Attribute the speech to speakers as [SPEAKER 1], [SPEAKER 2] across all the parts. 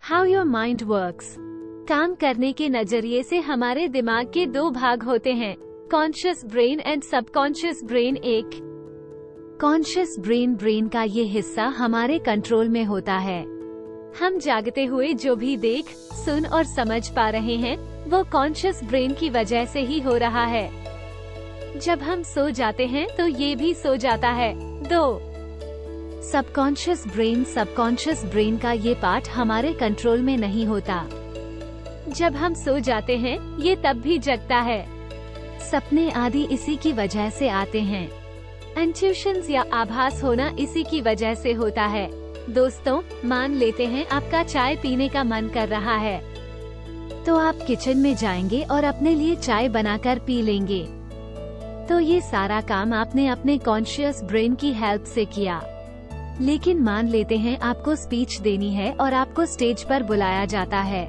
[SPEAKER 1] How your mind works. काम करने के नजरिए से हमारे दिमाग के दो भाग होते हैं, conscious brain and subconscious brain. एक कॉन्शियस ब्रेन का ये हिस्सा हमारे कंट्रोल में होता है। हम जागते हुए जो भी देख, सुन और समझ पा रहे हैं वो कॉन्शियस ब्रेन की वजह से ही हो रहा है। जब हम सो जाते हैं तो ये भी सो जाता है। दो सबकॉन्शियस ब्रेन का ये पार्ट हमारे कंट्रोल में नहीं होता। जब हम सो जाते हैं ये तब भी जगता है। सपने आदि इसी की वजह से आते हैं। इंट्यूशंस या आभास होना इसी की वजह से होता है। दोस्तों, मान लेते हैं आपका चाय पीने का मन कर रहा है, तो आप किचन में जाएंगे और अपने लिए चाय बनाकर पी लेंगे। तो ये सारा काम आपने अपने कॉन्शियस ब्रेन की हेल्प से किया। लेकिन मान लेते हैं आपको स्पीच देनी है और आपको स्टेज पर बुलाया जाता है।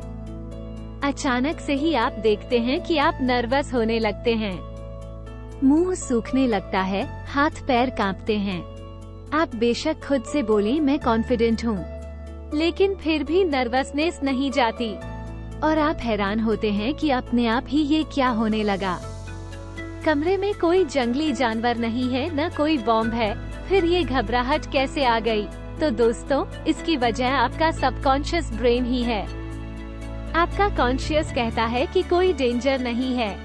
[SPEAKER 1] अचानक से ही आप देखते हैं कि आप नर्वस होने लगते हैं, मुंह सूखने लगता है, हाथ पैर कांपते हैं। आप बेशक खुद से बोलें मैं कॉन्फिडेंट हूँ, लेकिन फिर भी नर्वसनेस नहीं जाती और आप हैरान होते हैं कि अपने आप ही ये क्या होने लगा। कमरे में कोई जंगली जानवर नहीं है, न कोई बॉम्ब है, फिर ये घबराहट कैसे आ गई? तो दोस्तों, इसकी वजह आपका सबकॉन्शियस ब्रेन ही है। आपका कॉन्शियस कहता है कि कोई डेंजर नहीं है,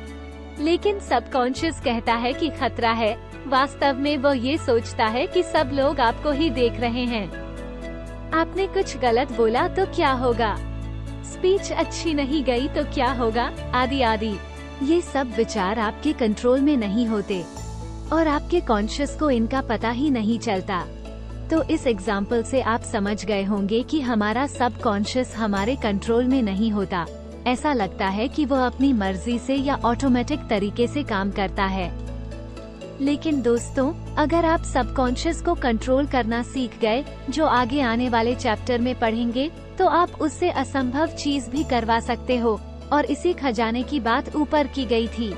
[SPEAKER 1] लेकिन सबकॉन्शियस कहता है कि खतरा है। वास्तव में वो ये सोचता है कि सब लोग आपको ही देख रहे हैं। आपने कुछ गलत बोला तो क्या होगा, स्पीच अच्छी नहीं गई तो क्या होगा, आदि आदि। ये सब विचार आपके कंट्रोल में नहीं होते और आपके कॉन्शियस को इनका पता ही नहीं चलता। तो इस एग्जाम्पल से आप समझ गए होंगे कि हमारा सबकॉन्शियस हमारे कंट्रोल में नहीं होता। ऐसा लगता है कि वो अपनी मर्जी से या ऑटोमेटिक तरीके से काम करता है। लेकिन दोस्तों, अगर आप सबकॉन्शियस को कंट्रोल करना सीख गए, जो आगे आने वाले चैप्टर में पढ़ेंगे, तो आप उससे असंभव चीज भी करवा सकते हो। और इसी खजाने की बात ऊपर की गई थी।